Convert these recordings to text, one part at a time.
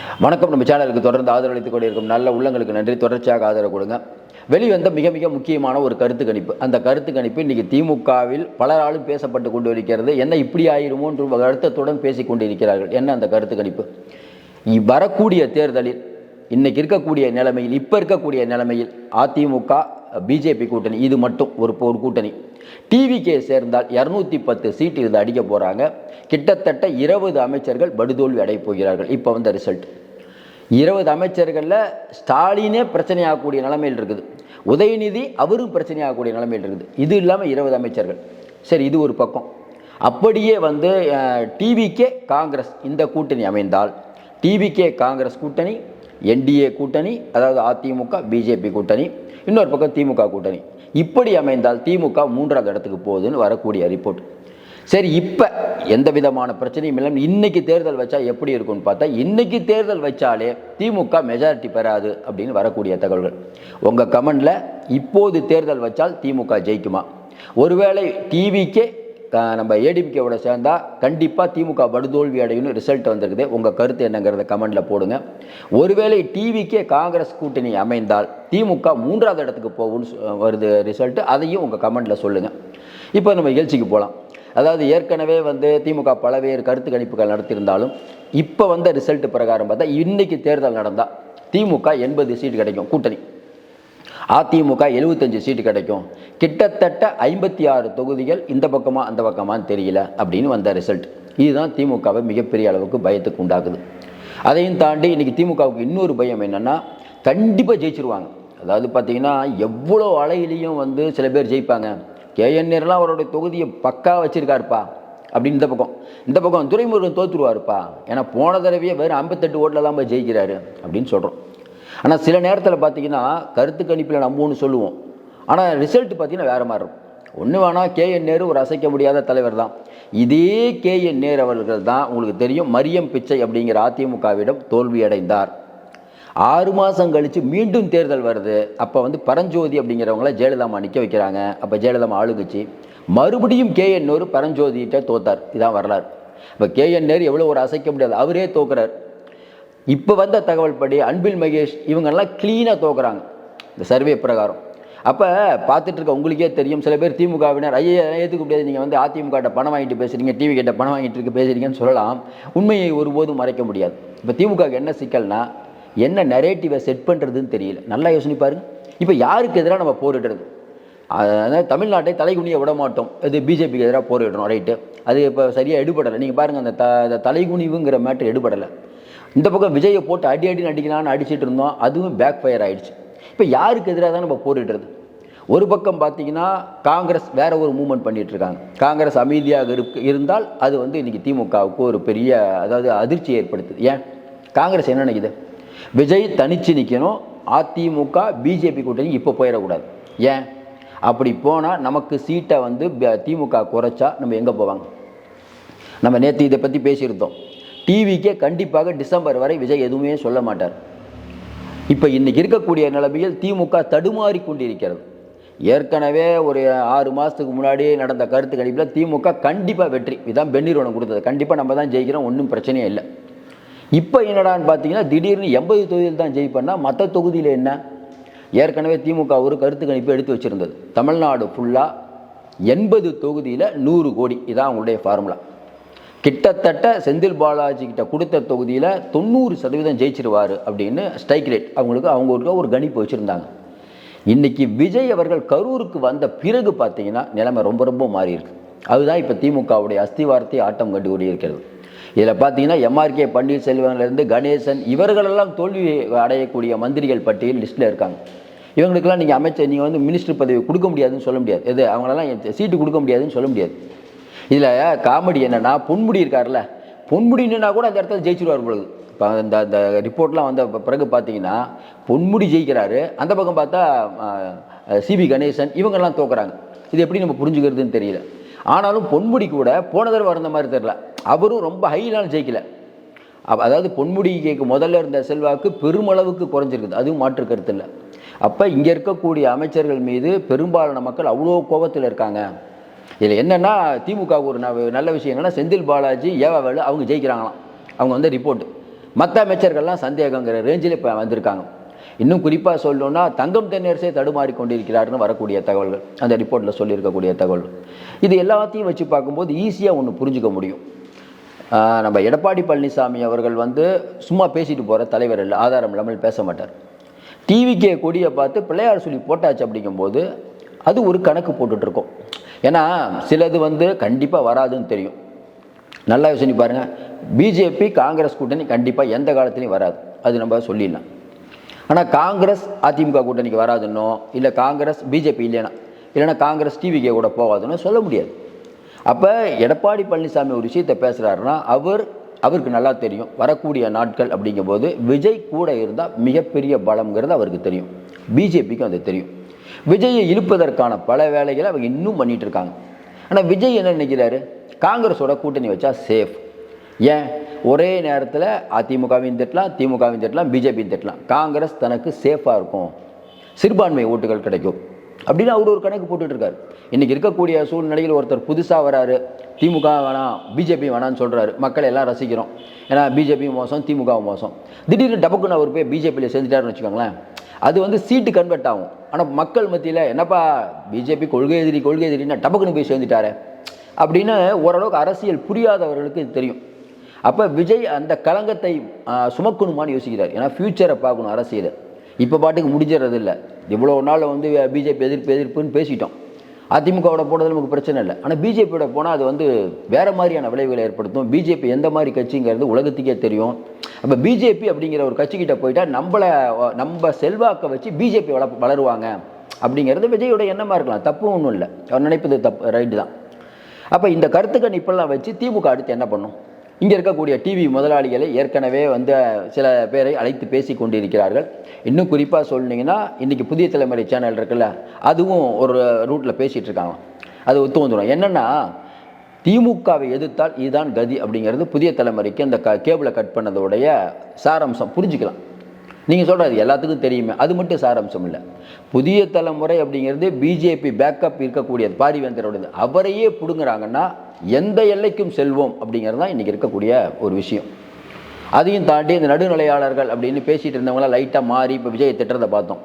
வணக்கம். நம்ம சேனலுக்கு தொடர்ந்து ஆதரவளித்துக் கொண்டிருக்கும் நல்ல உள்ளங்களுக்கு நன்றி. தொடர்ச்சியாக ஆதரவு கொடுங்க. வெளிவந்த மிக மிக முக்கியமான ஒரு கருத்து கணிப்பு. அந்த கருத்து கணிப்பு இன்றைக்கி திமுகவில் பலராலும் பேசப்பட்டு கொண்டு இருக்கிறது. என்ன இப்படி ஆயிருமோ என்று வருத்தத்துடன் பேசிக் கொண்டிருக்கிறார்கள். என்ன அந்த கருத்து கணிப்பு? வரக்கூடிய தேர்தலில் இன்னைக்கு இருக்கக்கூடிய நிலைமையில், இப்போ இருக்கக்கூடிய நிலைமையில் அதிமுக பிஜேபி கூட்டணி இது மட்டும் ஒரு கூட்டணி. டிவிகே சேர்ந்தால் 210 சீட் இருந்து அடிக்க போகிறாங்க. கிட்டத்தட்ட 20 அமைச்சர்கள் படுதோல்வி அடைய போகிறார்கள். இப்போ வந்த ரிசல்ட் 20 அமைச்சர்களில் ஸ்டாலினே பிரச்சனையாகக்கூடிய நிலைமையில் இருக்குது. உதயநிதி அவரும் பிரச்சனையாகக்கூடிய நிலைமையில் இருக்குது. இது இல்லாமல் 20 அமைச்சர்கள். சரி, இது ஒரு பக்கம். அப்படியே வந்து டிவிகே காங்கிரஸ் இந்த கூட்டணி அமைந்தால், டிவிகே காங்கிரஸ் கூட்டணி, என்டிஏ கூட்டணி, அதாவது அதிமுக பிஜேபி கூட்டணி, இன்னொரு பக்கம் திமுக கூட்டணி, இப்படி அமைந்தால் திமுக 3ஆவது இடத்துக்கு போகுதுன்னு வரக்கூடிய ரிப்போர்ட். சரி, இப்போ எந்த விதமான பிரச்சனையும் இல்லை. இன்னைக்கு தேர்தல் வச்சா எப்படி இருக்கும்னு பார்த்தா, இன்னைக்கு தேர்தல் வச்சாலே திமுக மெஜாரிட்டி பெறாது அப்படின்னு வரக்கூடிய தகவல்கள். உங்கள் கமெண்டில் இப்போது தேர்தல் வச்சால் திமுக ஜெயிக்குமா? ஒருவேளை டிவிக்கே நம்ம ஏடிஎம்கேவோட சேர்ந்தா கண்டிப்பாக திமுக படுதோல்வி அடையும்னு ரிசல்ட் வந்திருக்குது. உங்கள் கருத்து என்னங்கிறத கமெண்டில் போடுங்க. ஒருவேளை டிவிக்கே காங்கிரஸ் கூட்டணி அமைந்தால் திமுக 3ஆவது இடத்துக்கு போகும்னு வருது ரிசல்ட். அதையும் உங்கள் கமெண்டில் சொல்லுங்கள். இப்போ நம்ம நிகழ்ச்சிக்கு போகலாம். அதாவது ஏற்கனவே வந்து திமுக பலவேறு கருத்து கணிப்புகள் நடத்தியிருந்தாலும் இப்போ வந்த ரிசல்ட் பிரகாரம் பார்த்தா இன்னைக்கு தேர்தல் நடந்தால் திமுக 80 சீட் கிடைக்கும் கூட்டணி, அதிமுக 75 சீட்டு கிடைக்கும். கிட்டத்தட்ட 56 தொகுதிகள் இந்த பக்கமாக அந்த பக்கமானு தெரியல அப்படின்னு வந்த ரிசல்ட். இதுதான் திமுகவை மிகப்பெரிய அளவுக்கு பயத்துக்கு உண்டாக்குது. அதையும் தாண்டி இன்றைக்கி திமுகவுக்கு இன்னொரு பயம் என்னென்னா, கண்டிப்பாக ஜெயிச்சிருவாங்க. அதாவது பார்த்திங்கன்னா எவ்வளோ அலையிலையும் வந்து சில பேர் ஜெயிப்பாங்க. கேஎன்ஆர்லாம் அவருடைய தொகுதியை பக்கா வச்சுருக்காருப்பா அப்படின்னு இந்த பக்கம் துரைமுருகன் தோற்றுருவாருப்பா, ஏன்னா போன தடவையே வெறும் 58 ஓட்டில் தான் ஜெயிக்கிறாரு அப்படின்னு சொல்கிறோம். ஆனால் சில நேரத்தில் பார்த்திங்கன்னா கருத்து கணிப்பில் நம்ம ஒன்று சொல்லுவோம், ஆனால் ரிசல்ட் பார்த்திங்கன்னா வேறு மாதிரி இருக்கும். ஒன்று வேணால் கேஎன் நேரு ஒரு அசைக்க முடியாத தலைவர் தான். இதே கேஎன் நேரு அவர்கள் தான் உங்களுக்கு தெரியும் மரியம் பிச்சை அப்படிங்கிற அதிமுகவிடம் தோல்வி அடைந்தார். 6 மாதம் கழித்து மீண்டும் தேர்தல் வருது. அப்போ வந்து பரஞ்சோதி அப்படிங்கிறவங்கள ஜெயலலிதா நிற்க வைக்கிறாங்க. அப்போ ஜெயலலிதா ஆளுங்கட்சி மறுபடியும் கேஎன் நேரு பரஞ்சோதிகிட்ட தோத்தார். இதான் வரலாறு. இப்போ கேஎன் நேரு எவ்வளோ ஒரு அசைக்க முடியாது, அவரே தோக்குறார். இப்போ வந்த தகவல் படி அன்பில் மகேஷ் இவங்கெல்லாம் க்ளீனாக தோக்குறாங்க இந்த சர்வே பிரகாரம். அப்போ பார்த்துட்டு இருக்க உங்களுக்கே தெரியும், சில பேர் திமுகவினர் ஐயா ஏற்றுக்க முடியாது, நீங்கள் வந்து அதிமுக பணம் வாங்கிட்டு பேசுகிறீங்க, டிவி கிட்ட பணம் வாங்கிட்டு இருக்கு பேசுகிறீங்கன்னு சொல்லலாம். உண்மையை ஒருபோதும் மறைக்க முடியாது. இப்போ திமுக என்ன சிக்கல்னா, என்ன நரேட்டிவை செட் பண்ணுறதுன்னு தெரியல. நல்லா யோசனை பாருங்க. இப்போ யாருக்கு எதிராக நம்ம போரிடுறது? அதாவது தமிழ்நாட்டை தலைகுனியை விட மாட்டோம், இது பிஜேபிக்கு எதிராக போரிடுறோம், ரைட்டு. அது இப்போ சரியாக எடுபடலை. நீங்கள் பாருங்கள், அந்த தலைகுனிவுங்கிற மேட்ரு எடுபடலை. இந்த பக்கம் விஜயை போட்டு அடின்னு அடிக்கலான்னு அடிச்சுட்டு இருந்தோம், அதுவும் பேக் ஃபயர் ஆகிடுச்சு. இப்போ யாருக்கு எதிராக தான் நம்ம போரிடுறது? ஒரு பக்கம் பார்த்தீங்கன்னா காங்கிரஸ் வேற ஒரு மூவ்மெண்ட் பண்ணிகிட்டு இருக்காங்க. காங்கிரஸ் அமைதியாக இருந்தால் அது வந்து இன்றைக்கி திமுகவுக்கு ஒரு பெரிய அதாவது அதிர்ச்சி ஏற்படுத்துது. ஏன் காங்கிரஸ் என்ன நினைக்குது? விஜய் தனிச்சு நிற்கணும், அதிமுக பிஜேபி கூட்டணி இப்போ போயிடக்கூடாது. ஏன் அப்படி போனால் நமக்கு சீட்டை வந்து திமுக குறைச்சா நம்ம எங்கே போவாங்க? நம்ம நேற்று இதை பற்றி பேசியிருந்தோம். டிவிக்கே கண்டிப்பாக டிசம்பர் வரை விஜய் எதுவுமே சொல்ல மாட்டார். இப்போ இன்றைக்கி இருக்கக்கூடிய நிலைமையில் திமுக தடுமாறி கொண்டிருக்கிறது. ஏற்கனவே ஒரு 6 மாதத்துக்கு முன்னாடி நடந்த கருத்து கணிப்பில் திமுக கண்டிப்பாக வெற்றி, இதுதான் பென்னிரோனம் கொடுத்தது, கண்டிப்பாக நம்ம தான் ஜெயிக்கிறோம், ஒன்றும் பிரச்சனையே இல்லை. இப்போ என்னடான்னு பார்த்தீங்கன்னா திடீர்னு 80 தொகுதியில் தான் ஜெயிப்பேன்னா மற்ற தொகுதியில் என்ன? ஏற்கனவே திமுக ஒரு கருத்து கணிப்பு எடுத்து வச்சுருந்தது, தமிழ்நாடு ஃபுல்லாக 80 தொகுதியில் 100 கோடி, இதான் அவங்களுடைய ஃபார்முலா. கிட்டத்தட்ட செந்தில் பாலாஜி கிட்ட கொடுத்த தொகுதியில் 90% ஜெயிச்சிருவார் அப்படின்னு ஸ்ட்ரைக் ரேட் அவங்களுக்கு ஒரு கணிப்பு வச்சுருந்தாங்க. இன்றைக்கி விஜய் அவர்கள் கரூருக்கு வந்த பிறகு பார்த்தீங்கன்னா நிலைமை ரொம்ப ரொம்ப மாறி இருக்கு. அதுதான் இப்போ திமுகவுடைய அஸ்திவாரத்தை ஆட்டம் கண்டு கொண்டு இருக்கிறது. இதில் பார்த்தீங்கன்னா எம்ஆர்கே பன்னீர்செல்வம்லேருந்து கணேசன் இவர்களெல்லாம் தோல்வி அடையக்கூடிய மந்திரிகள் பட்டியல் லிஸ்ட்டில் இருக்காங்க. இவங்களுக்கெல்லாம் நீங்கள் நீங்கள் வந்து மினிஸ்டர் பதவி கொடுக்க முடியாதுன்னு சொல்ல முடியாது, எது அவங்களெல்லாம் சீட்டு கொடுக்க முடியாதுன்னு சொல்ல முடியாது. இதில் காமெடி என்னென்னா, பொன்முடி இருக்கார்ல, பொன்முடினா கூட அந்த இடத்துல ஜெயிச்சிருவார் பொழுது. இப்போ அந்த ரிப்போர்ட்லாம் வந்த பிறகு பார்த்தீங்கன்னா பொன்முடி ஜெயிக்கிறாரு, அந்த பக்கம் பார்த்தா சிபி கணேசன் இவங்கெல்லாம் தோக்குறாங்க. இது எப்படி நம்ம புரிஞ்சுக்கிறதுன்னு தெரியல. ஆனாலும் பொன்முடி கூட போன தடவை இருந்த மாதிரி தெரியல, அவரும் ரொம்ப ஹைலான ஜெயிக்கல. அதாவது பொன்முடிக்கு முதல்ல இருந்த செல்வாக்கு பெருமளவுக்கு குறைஞ்சிருக்குது, அதுவும் மாற்று கருத்து இல்லை. அப்போ இங்கே இருக்கக்கூடிய அமைச்சர்கள் மீது பெரும்பாலான மக்கள் அவ்வளோ கோபத்தில் இருக்காங்க. இதில் என்னென்னா திமுக ஒரு நல்ல விஷயம் என்னென்னா, செந்தில் பாலாஜி ஏவாவேலு அவங்க ஜெயிக்கிறாங்களாம். அவங்க வந்து ரிப்போர்ட்டு மற்ற அமைச்சர்கள்லாம் சந்தேகங்கிற ரேஞ்சில் இப்போ வந்திருக்காங்க. இன்னும் குறிப்பாக சொல்லணும்னா தங்கம் தென்னரசே தடுமாறி கொண்டிருக்கிறாருன்னு வரக்கூடிய தகவல்கள், அந்த ரிப்போர்ட்டில் சொல்லியிருக்கக்கூடிய தகவல்கள். இது எல்லாத்தையும் வச்சு பார்க்கும்போது ஈஸியாக ஒன்று புரிஞ்சுக்க முடியும். நம்ம எடப்பாடி பழனிசாமி அவர்கள் வந்து சும்மா பேசிட்டு போகிற தலைவர் இல்லை, ஆதாரம் இல்லாமல் பேச மாட்டார். டிவிகே கொடியை பார்த்து பிள்ளையார் சொல்லி போட்டாச்சு அப்படிங்கும்போது அது ஒரு கணக்கு போட்டுட்ருக்கோம். ஏன்னா சிலது வந்து கண்டிப்பாக வராதுன்னு தெரியும். நல்லா யோசனை பாருங்கள், பிஜேபி காங்கிரஸ் கூட்டணி கண்டிப்பாக எந்த காலத்துலையும் வராது, அது நம்ம சொல்லிடலாம். ஆனால் காங்கிரஸ் அதிமுக கூட்டணிக்கு வராதுன்னோ, இல்லை காங்கிரஸ் பிஜேபி இல்லைன்னா காங்கிரஸ் டிவிகே கூட போகாதுன்னு சொல்ல முடியாது. அப்போ எடப்பாடி பழனிசாமி ஒரு விஷயத்தை பேசுகிறாருன்னா அவருக்கு நல்லா தெரியும் வரக்கூடிய நாட்கள் அப்படிங்கும்போது விஜய் கூட இருந்தால் மிகப்பெரிய பலம்ங்கிறது அவருக்கு தெரியும், பிஜேபிக்கும் அது தெரியும். விஜயை இழுப்பதற்கான பல வேலைகளை அவங்க இன்னும் பண்ணிகிட்டு இருக்காங்க. ஆனால் விஜய் என்ன நினைக்கிறாரு, காங்கிரஸோட கூட்டணி வச்சா சேஃப். ஏன், ஒரே நேரத்தில் அதிமுகவையும் திட்டலாம், திமுகவையும் திட்டலாம், பிஜேபியும் திட்டலாம், காங்கிரஸ் தனக்கு சேஃபாக இருக்கும், சிறுபான்மை ஓட்டுகள் கிடைக்கும் அப்படின்னு அவர் ஒரு கணக்கு போட்டுட்ருக்காரு. இன்றைக்கி இருக்கக்கூடிய சூழ்நிலையில் ஒருத்தர் புதுசாக வராரு, திமுக வேணாம் பிஜேபி வேணான்னு சொல்கிறாரு, மக்கள் எல்லாம் ரசிக்கிறோம். ஏன்னா பிஜேபியும் மோசம் திமுகவும் மோசம். திடீர்னு டபக்குன்னு அவர் போய் பிஜேபியில் சேர்ந்துட்டாருன்னு வச்சுக்கோங்களேன், அது வந்து சீட்டு கன்வெர்ட் ஆகும். ஆனால் மக்கள் மத்தியில் என்னப்பா பிஜேபி கொள்கை எதிரின்னா டபக்குன்னு போய் சேர்ந்துட்டாரு அப்படின்னு ஓரளவுக்கு அரசியல் புரியாதவர்களுக்கு இது தெரியும். அப்போ விஜய் அந்த களங்கத்தை சுமக்கணுமான்னு யோசிக்கிறார். ஏன்னா ஃப்யூச்சரை பார்க்கணும் அரசியல். இப்போ பாட்டுக்கு முடிஞ்சிடறது இல்லை. இவ்வளோ நாள் வந்து பிஜேபி எதிர்ப்புன்னு பேசிட்டோம். அதிமுகவோட போனது நமக்கு பிரச்சனை இல்லை. ஆனால் பிஜேபியோட போனால் அது வந்து வேறு மாதிரியான விளைவுகளை ஏற்படுத்தும். பிஜேபி எந்த மாதிரி கட்சிங்கிறது உலகத்துக்கே தெரியும். அப்போ பிஜேபி அப்படிங்கிற ஒரு கட்சிக்கிட்ட போயிட்டால் நம்ம செல்வாக்கை வச்சு பிஜேபி வளருவாங்க அப்படிங்கிறது விஜயோட எண்ணமாக இருக்கலாம். தப்பும் ஒன்றும் இல்லை, அவர் நினைப்பது தப்பு, ரைட்டு தான். அப்போ இந்த கருத்து கணிப்பெல்லாம் வச்சு திமுக அடுத்து என்ன பண்ணும்? இங்கே இருக்கக்கூடிய டிவி முதலாளிகளை ஏற்கனவே வந்து சில பேரை அழைத்து பேசி கொண்டிருக்கிறார்கள். இன்னும் குறிப்பாக சொன்னீங்கன்னா இன்றைக்கி புதிய தலைமுறை சேனல் இருக்குல்ல, அதுவும் ஒரு ரூட்டில் பேசிகிட்டு இருக்காங்க. அது ஒத்து வந்துடும். என்னென்னா திமுகவை எதிர்த்தால் இதுதான் கதி அப்படிங்கிறது புதிய தலைமுறைக்கு அந்த கேபிளை கட் பண்ணதோடைய சாராம்சம் புரிஞ்சுக்கலாம். நீங்கள் சொல்கிறது எல்லாத்துக்கும் தெரியுமே, அது மட்டும் சாராம்சம் இல்லை. புதிய தலைமுறை அப்படிங்கிறது பிஜேபி பேக்கப் இருக்கக்கூடியது, பாரிவேந்தரோடது. அவரையே பிடுங்குறாங்கன்னா எந்த எல்லைக்கும் செல்வோம் அப்படிங்கிறது தான் இன்றைக்கி இருக்கக்கூடிய ஒரு விஷயம். அதையும் தாண்டி இந்த நடுநிலையாளர்கள் அப்படின்னு பேசிகிட்டு இருந்தவங்களாம் லைட்டாக மாறி இப்போ விஜயை திட்டுறதை பார்த்தோம்.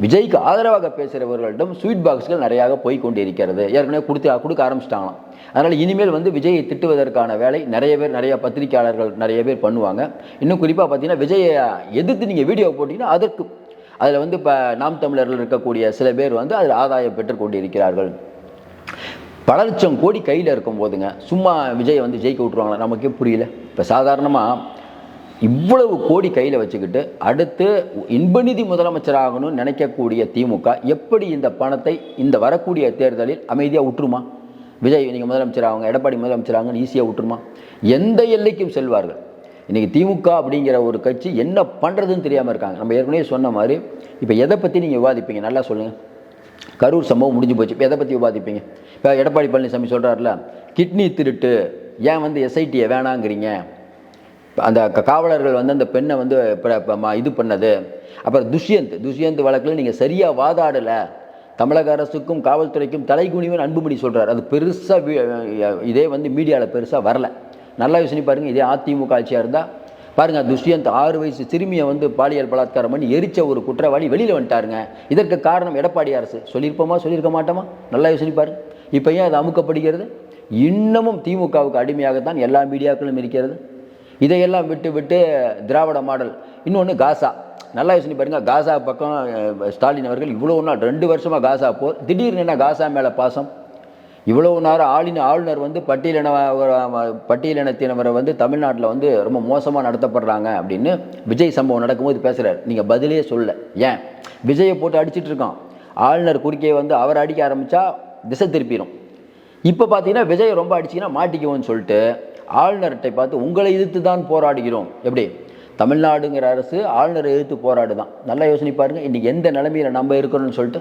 விஜய்க்கு ஆதரவாக பேசுகிறவர்களிடம் ஸ்வீட் பாக்ஸ்கள் நிறையாக போய் கொண்டு இருக்கிறது. ஏற்கனவே கொடுக்க ஆரம்பிச்சிட்டாங்களாம். அதனால் இனிமேல் வந்து விஜயை திட்டுவதற்கான வேலை நிறைய பத்திரிகையாளர்கள் நிறைய பேர் பண்ணுவாங்க. இன்னும் குறிப்பாக பார்த்தீங்கன்னா விஜயை எதிர்த்து நீங்கள் வீடியோ போட்டிங்கன்னா அதில் வந்து இப்போ நாம் தமிழர்கள் இருக்கக்கூடிய சில பேர் வந்து அதில் ஆதாயம் பெற்றுக்கொண்டு இருக்கிறார்கள். பல லட்சம் கோடி கையில் இருக்கும் போதுங்க சும்மா விஜயை வந்து ஜெயிக்க விட்ருவாங்களா, நமக்கே புரியல. இப்போ சாதாரணமாக இவ்வளவு கோடி கையில் வச்சுக்கிட்டு அடுத்து இன்பநிதி முதலமைச்சராகணும்னு நினைக்கக்கூடிய திமுக எப்படி இந்த பணத்தை இந்த வரக்கூடிய தேர்தலில் அமைதியாக விட்டுருமா? விஜய் நீங்கள் முதலமைச்சராக, எடப்பாடி முதலமைச்சராகன்னு ஈஸியாக விட்டுருமா? எந்த எல்லைக்கும் செல்வார்கள். இன்றைக்கி திமுக அப்படிங்கிற ஒரு கட்சி என்ன பண்ணுறதுன்னு தெரியாமல் இருக்காங்க. நம்ம ஏற்கனவே சொன்ன மாதிரி இப்போ எதை பற்றி நீங்கள் விவாதிப்பீங்க, நல்லா சொல்லுங்கள். கரூர் சம்பவம் முடிஞ்சு போச்சு, இப்போ எதை பற்றி விவாதிப்பீங்க? இப்போ எடப்பாடி பழனிசாமி சொல்கிறார்ல, கிட்னி திருட்டு ஏன் வந்து எஸ்ஐடியை வேணாங்கிறீங்க, அந்த காவலர்கள் வந்து அந்த பெண்ணை வந்து இது பண்ணது, அப்புறம் துஷ்யந்த் வழக்கில் நீங்கள் சரியாக வாதாடலை, தமிழக அரசுக்கும் காவல்துறைக்கும் தலைகுனிவன் அன்புமணி சொல்கிறார். அது பெருசாக இதே வந்து மீடியாவில் பெருசாக வரல. நல்லா யோசனை பாருங்கள். இதே அதிமுக ஆட்சியாக இருந்தால் பாருங்கள், துஷ்யந்த் 6 வயசு சிறுமியை வந்து பாலியல் பலாத்காரம் பண்ணி எரிச்ச ஒரு குற்றவாளி வெளியில் வந்துட்டாருங்க. இதற்கு காரணம் எடப்பாடி அரசு. சொல்லியிருக்க மாட்டோமா? நல்லா யோசனை பாருங்க. இப்போ ஏன் அது அமுக்கப்படுகிறது? இன்னமும் திமுகவுக்கு அடிமையாகத்தான் எல்லா மீடியாக்களும் இருக்கிறது. இதையெல்லாம் விட்டு திராவிட மாடல். இன்னொன்று காசா. நல்லா யோசனை பாருங்கள். காசா பக்கம் ஸ்டாலின் அவர்கள் இவ்வளோ நாள் 2 வருஷமாக காசா போர், திடீர்னு என்ன காசா மேலே பாசம்? இவ்வளவு நேரம் ஆளுநர் வந்து பட்டியலினத்தினவரை வந்து தமிழ்நாட்டில் வந்து ரொம்ப மோசமாக நடத்தப்படுறாங்க அப்படின்னு விஜய் சம்பவம் நடக்கும்போது பேசுகிறார். நீங்கள் பதிலே சொல்ல. ஏன் விஜயை போட்டு அடிச்சிட்டு இருக்கான். ஆளுநர் குறுக்கே வந்து அவரை அடிக்க ஆரம்பித்தா திசை திருப்பிடும். இப்போ பார்த்தீங்கன்னா விஜய் ரொம்ப அடிச்சிங்கன்னா மாட்டிக்குவோன்னு சொல்லிட்டு ஆளுநர்கிட்ட பார்த்து உங்களை எதிர்த்து தான் போராடுகிறோம். எப்படி? தமிழ்நாடுங்கிற அரசு ஆளுநரை எதிர்த்து போராடுதான். நல்லா யோசனை பாருங்கள். இன்றைக்கி எந்த நிலைமையில் நம்ம இருக்கிறோன்னு சொல்லிட்டு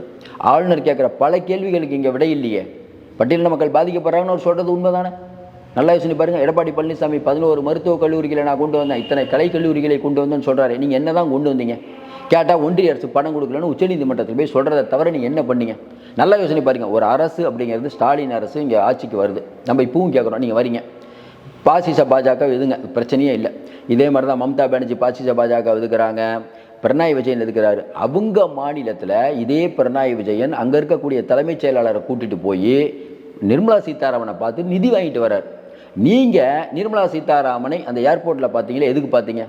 ஆளுநர் கேட்குற பல கேள்விகளுக்கு இங்கே விடை இல்லையே. பட்டியலின மக்கள் பாதிக்கப்படுறாங்கன்னு அவர் சொல்கிறது உண்மைதானே? நல்லா யோசனை பாருங்கள். எடப்பாடி பழனிசாமி 11 மருத்துவக் கல்லூரிகளை நான் கொண்டு வந்தேன், இத்தனை கலை கல்லூரிகளை கொண்டு வந்தேன்னு சொல்கிறாரு. நீங்கள் என்ன தான் கொண்டு வந்தீங்க? கேட்டால் ஒன்றிய அரசு பணம் கொடுக்கலன்னு உச்சநீதிமன்றத்தில் போய் சொல்கிறத தவிர நீங்கள் என்ன பண்ணீங்க? நல்லா யோசனை பாருங்கள். ஒரு அரசு அப்படிங்கிறது ஸ்டாலின் அரசு இங்கே ஆட்சிக்கு வருது. நம்ம இப்பவும் கேட்குறோம், நீங்கள் வரீங்க பாசிச பாஜக எதுங்க பிரச்சனையே இல்லை. இதே மாதிரி தான் மம்தா பானர்ஜி பாசிச பாஜக எதுக்குறாங்க, பினராயி விஜயன் எதுக்குறாரு. அவங்க மாநிலத்தில் இதே பினராயி விஜயன் அங்கே இருக்கக்கூடிய தலைமைச் செயலாளரை கூட்டிகிட்டு போய் நிர்மலா சீதாராமனை பார்த்து நிதி வாங்கிட்டு வர்றார். நீங்கள் நிர்மலா சீதாராமனை அந்த ஏர்போர்ட்டில் பார்த்தீங்களே, எதுக்கு பார்த்தீங்க?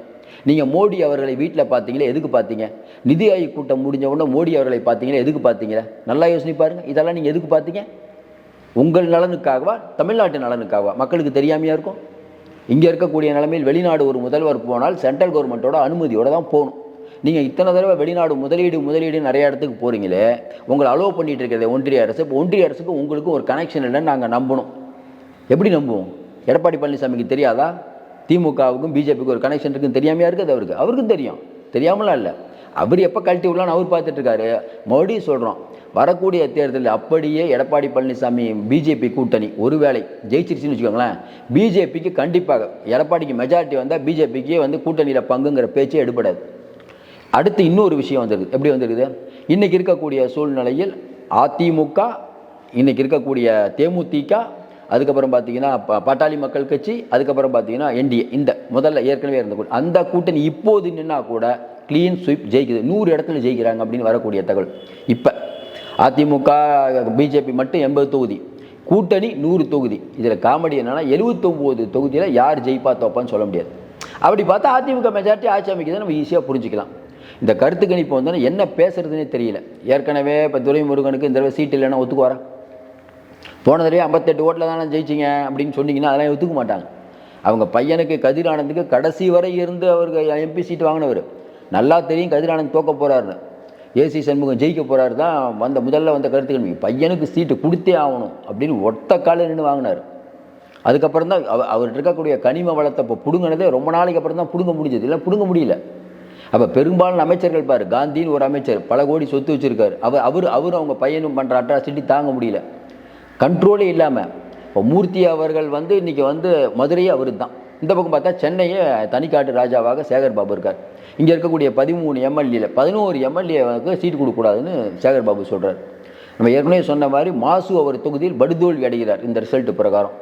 நீங்கள் மோடி அவர்களை வீட்டில் பார்த்தீங்களே, எதுக்கு பார்த்தீங்க? நிதி ஆயோக் கூட்டம் முடிஞ்ச உடனே மோடி அவர்களை பார்த்தீங்களே, எதுக்கு பார்த்தீங்களா? நல்லா யோசனை பாருங்கள். இதெல்லாம் நீங்கள் எதுக்கு பார்த்தீங்க? உங்கள் நலனுக்காகவா, தமிழ்நாட்டு நலனுக்காகவா? மக்களுக்கு தெரியாமையாக இருக்கும். இங்கே இருக்கக்கூடிய நிலைமையில் வெளிநாடு ஒரு முதல்வர் போனால் சென்ட்ரல் கவர்மெண்ட்டோட அனுமதியோடு தான் போகணும். நீங்கள் இத்தனை தடவை வெளிநாடு முதலீடு நிறைய இடத்துக்கு போகிறீங்களே, உங்களை அலோவ் பண்ணிகிட்டு இருக்கிறது ஒன்றிய அரசு. இப்போ ஒன்றிய அரசுக்கு உங்களுக்கும் ஒரு கனெக்ஷன் இல்லைன்னு நாங்கள் நம்பணும். எப்படி நம்புவோம்? எடப்பாடி பழனிசாமிக்கு தெரியாதா திமுகவுக்கும் பிஜேபிக்கும் ஒரு கனெக்ஷன் இருக்குன்னு? தெரியாமையா இருக்குது அவருக்கும் தெரியும், தெரியாமலாம் இல்லை. அவர் எப்போ கழட்டி விடலான்னு அவர் பார்த்துட்ருக்காரு. மறுபடியும் சொல்கிறோம், வரக்கூடிய தேர்தலில் அப்படியே எடப்பாடி பழனிசாமி பிஜேபி கூட்டணி ஒருவேளை ஜெயிச்சிருச்சுன்னு வச்சுக்கோங்களேன், பிஜேபிக்கு கண்டிப்பாக, எடப்பாடிக்கு மெஜாரிட்டி வந்தால் பிஜேபிக்கு கூட்டணியில் பங்குங்கிற பேச்சே எடுபடாது. அடுத்து இன்னொரு விஷயம் வந்துருக்குது. எப்படி வந்துருக்குது? இன்றைக்கி இருக்கக்கூடிய சூழ்நிலையில் அதிமுக, இன்றைக்கி இருக்கக்கூடிய தேமுதிக, அதுக்கப்புறம் பார்த்தீங்கன்னா பாட்டாளி மக்கள் கட்சி, அதுக்கப்புறம் பார்த்தீங்கன்னா என்டிஏ, இந்த முதல்ல ஏற்கனவே இருந்த அந்த கூட்டணி இப்போது நின்னா கூட க்ளீன் ஸ்வீப் ஜெயிக்குது. 100 இடத்துல ஜெயிக்கிறாங்க அப்படின்னு வரக்கூடிய தகவல். இப்போ அதிமுக பிஜேபி மட்டும் 80 தொகுதி, கூட்டணி 100 தொகுதி. இதில் காமெடி என்னன்னா 79 தொகுதியில் யார் ஜெயிப்பா தோப்பான்னு சொல்ல முடியாது. அப்படி பார்த்தா அதிமுக மெஜாரிட்டி ஆட்சி அமைக்குது, நம்ம ஈஸியாக புரிஞ்சுக்கலாம். இந்த கருத்து கணிப்பு வந்தோன்னா என்ன பேசுறதுன்னே தெரியல. ஏற்கனவே இப்போ துரைமுருகனுக்கு இந்த தடவை சீட்டு இல்லைன்னா ஒத்துக்குவாரா? போன தடவை 58 ஓட்டில் தானே ஜெயிச்சிங்க அப்படின்னு சொன்னீங்கன்னா அதெல்லாம் ஒத்துக்க மாட்டாங்க. அவங்க பையனுக்கு கதிரானந்துக்கு கடைசி வரை இருந்து அவருக்கு எம்பி சீட்டு வாங்கினவர். நல்லா தெரியும் கதிரானந்த் தோக்க போகிறாருன்னு. ஏசி சண்முகம் ஜெயிக்க போகிறாரு தான் முதல்ல வந்த கருத்து கணிப்பு. பையனுக்கு சீட்டு கொடுத்தே ஆகணும் அப்படின்னு ஒத்த காலில் நின்று வாங்கினார். அதுக்கப்புறம் தான் அவர்கிட்ட இருக்கக்கூடிய கனிம வளத்தை இப்போ பிடுங்கினதே ரொம்ப நாளைக்கு அப்புறம் தான் பிடுங்க முடிஞ்சது, இல்லை பிடுங்க முடியல. அப்போ பெரும்பாலான அமைச்சர்கள் பாரு, காந்தின்னு ஒரு அமைச்சர் பல கோடி சொத்து வச்சுருக்காரு. அவரும் அவங்க பையனும் பண்ணுற அட்ராசிட்டி தாங்க முடியல, கண்ட்ரோலே இல்லாமல். இப்போ மூர்த்தி அவர்கள் இன்றைக்கி மதுரையே அவர் தான். இந்த பக்கம் பார்த்தா சென்னையே தனிக்காட்டு ராஜாவாக சேகர் பாபு இருக்கார். இங்கே இருக்கக்கூடிய 13 எம்எல்ஏல 11 எம்எல்ஏவுக்கு சீட்டு கொடுக்கக்கூடாதுன்னு சேகர் பாபு சொல்கிறார். நம்ம ஏற்கனவே சொன்ன மாதிரி மாசு அவர் தொகுதியில் படுதோல்வி அடைகிறார். இந்த ரிசல்ட்டு பிரகாரம்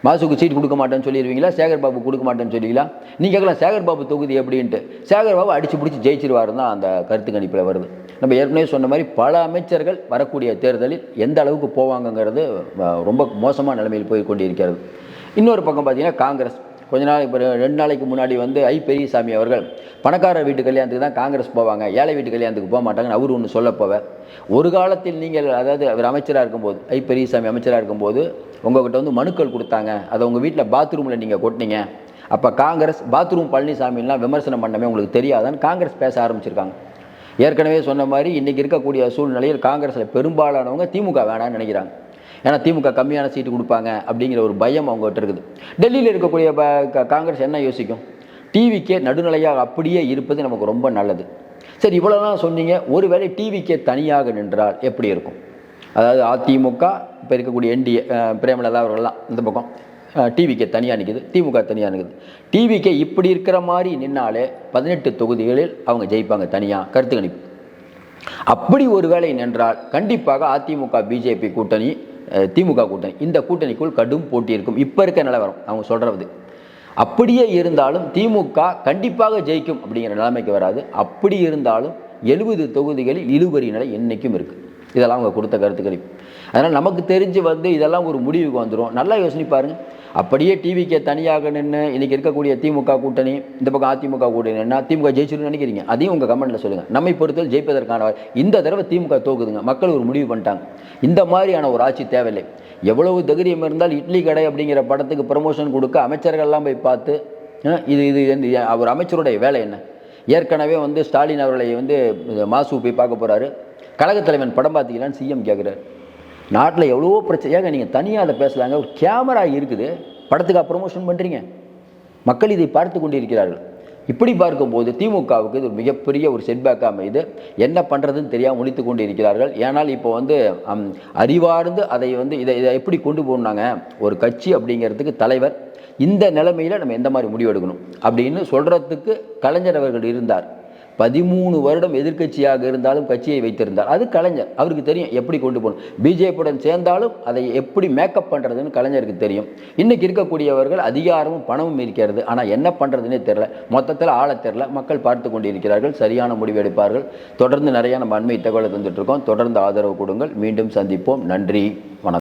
மாசுக்கு சீட் கொடுக்க மாட்டேன்னு சொல்லிடுவீங்களா, சேகர் பாபு கொடுக்க மாட்டேன்னு சொல்லிங்களா? நீங்கள் கேட்கலாம் சேகர் பாபு தொகுதி எப்படின்ட்டு. சேகர் பாபு அடித்து பிடிச்சி ஜெயிச்சிருவாருன்னு தான் அந்த கருத்து கணிப்பில் வருது. நம்ம ஏற்கனவே சொன்ன மாதிரி பல அமைச்சர்கள் வரக்கூடிய தேர்தலில் எந்த அளவுக்கு போவாங்கங்கிறது ரொம்ப மோசமான நிலைமையில் போய் கொண்டிருக்கிறது. இன்னொரு பக்கம் பார்த்தீங்கன்னா காங்கிரஸ் கொஞ்ச நாள் இப்போ 2 நாளைக்கு முன்னாடி ஐ பெரியசாமி அவர்கள் பணக்கார வீட்டு கல்யாணத்துக்கு தான் காங்கிரஸ் போவாங்க, ஏழை வீட்டு கல்யாணத்துக்கு போக மாட்டாங்கன்னு அவர் ஒன்று சொல்ல போவார். ஒரு காலத்தில் நீங்கள், அதாவது அவர் அமைச்சராக இருக்கும்போது, ஐ பெரியசாமி அமைச்சராக இருக்கும்போது உங்கள்கிட்ட மனுக்கள் கொடுத்தாங்க, அதை உங்கள் வீட்டில் பாத்ரூமில் நீங்கள் கொட்டினீங்க. அப்போ காங்கிரஸ் பாத்ரூம் பழனிசாமிலாம் விமர்சனம் பண்ணமே உங்களுக்கு தெரியாதான்னு காங்கிரஸ் பேச ஆரம்பிச்சிருக்காங்க. ஏற்கனவே சொன்ன மாதிரி இன்றைக்கி இருக்கக்கூடிய சூழ்நிலையில் காங்கிரஸில் பெரும்பாலானவங்க திமுக வேணான்னு நினைக்கிறாங்க. ஏன்னா திமுக கம்மியான சீட்டு கொடுப்பாங்க அப்படிங்கிற ஒரு பயம் அவங்ககிட்ட இருக்குது. டெல்லியில் இருக்கக்கூடிய காங்கிரஸ் என்ன யோசிக்கும்? டிவிக்கே நடுநிலையாக அப்படியே இருப்பது நமக்கு ரொம்ப நல்லது. சரி, இவ்வளோலாம் சொன்னீங்க, ஒருவேளை டிவிக்கே தனியாக நின்றால் எப்படி இருக்கும்? அதாவது அதிமுக இப்போ இருக்கக்கூடிய என்டிஏ பிரேமலதா அவர்கள்லாம் இந்த பக்கம் டிவிக்கே தனியாக நிற்குது, திமுக தனியாக நிற்குது. டிவிக்கே இப்படி இருக்கிற மாதிரி நின்னாலே 18 தொகுதிகளில் அவங்க ஜெயிப்பாங்க தனியாக, கருத்து கணிப்பு. அப்படி ஒரு வேளை நின்றால் கண்டிப்பாக அதிமுக பிஜேபி கூட்டணி, திமுக கூட்டணி, இந்த கூட்டணிக்குள் கடும் போட்டி இருக்கும். இப்போ இருக்க நிலவரம் அவங்க சொல்கிறது. அப்படியே இருந்தாலும் திமுக கண்டிப்பாக ஜெயிக்கும் அப்படிங்கிற நிலைமைக்கு வராது. அப்படி இருந்தாலும் 70 தொகுதிகளில் இழுபறி நிலை என்றைக்கும் இருக்குது. இதெல்லாம் அவங்க கொடுத்த கருத்து கணிப்பு. அதனால் நமக்கு தெரிஞ்சு இதெல்லாம் ஒரு முடிவுக்கு வந்துடும். நல்லா யோசனை பாருங்கள். அப்படியே டிவிக்கே தனியாக நின்று இன்றைக்கி இருக்கக்கூடிய திமுக கூட்டணி, இந்த பக்கம் அதிமுக கூட்டணி என்ன திமுக ஜெயிச்சுன்னு நினைக்கிறீங்க? அதையும் உங்கள் கமெண்ட்டில் சொல்லுங்கள். நம்மை பொறுத்தவரை ஜெயிப்பதற்கான இந்த தடவை திமுக தோக்குதுங்க. மக்கள் ஒரு முடிவு பண்ணிட்டாங்க, இந்த மாதிரியான ஒரு ஆட்சி தேவையில்லை. எவ்வளவு தைரியம் இருந்தால் இட்லி கடை அப்படிங்கிற படத்துக்கு ப்ரமோஷன் கொடுக்க அமைச்சர்கள்லாம் போய் பார்த்து இது அவர் அமைச்சருடைய வேலை என்ன? ஏற்கனவே ஸ்டாலின் அவர்களை மாசு போய் பார்க்க போகிறாரு. கழகத்தலைவன் படம் பார்த்தீங்களான்னு சிஎம் கேட்குறாரு. நாட்டில் எவ்வளவோ பிரச்சனை, ஏங்க நீங்கள் தனியாக அதை பேசலாங்க, ஒரு கேமரா இருக்குது, படத்துக்காக ப்ரமோஷன் பண்ணுறீங்க. மக்கள் இதை பார்த்து கொண்டிருக்கிறார்கள். இப்படி பார்க்கும்போது திமுகவுக்கு இது ஒரு மிகப்பெரிய ஒரு செட்பேக்காக அமைது. என்ன பண்ணுறதுன்னு தெரியாமல் முழித்து கொண்டு இருக்கிறார்கள். ஏன்னால் இப்போ அறிவார்ந்து அதை இதை எப்படி கொண்டு போகணுன்னாங்க, ஒரு கட்சி அப்படிங்கிறதுக்கு தலைவர் இந்த நிலைமையில் நம்ம எந்த மாதிரி முடிவு எடுக்கணும் அப்படின்னு சொல்கிறதுக்கு கலைஞர் அவர்கள் இருந்தார். 13 வருடம் எதிர்க்கட்சியாக இருந்தாலும் கட்சியை வைத்திருந்தார். அது கலைஞர், அவருக்கு தெரியும் எப்படி கொண்டு போகணும். பிஜேபியுடன் சேர்ந்தாலும் அதை எப்படி மேக்கப் பண்ணுறதுன்னு கலைஞருக்கு தெரியும். இன்றைக்கி இருக்கக்கூடியவர்கள் அதிகாரமும் பணமும் இருக்கிறது, ஆனால் என்ன பண்ணுறதுன்னே தெரில, மொத்தத்தில் ஆள தெரில. மக்கள் பார்த்து கொண்டிருக்கிறார்கள், சரியான முடிவு எடுப்பார்கள். தொடர்ந்து நிறைய நம்ம அண்மை தகவலை தந்துட்டு இருக்கோம். தொடர்ந்து ஆதரவு கொடுங்கள். மீண்டும் சந்திப்போம். நன்றி, வணக்கம்.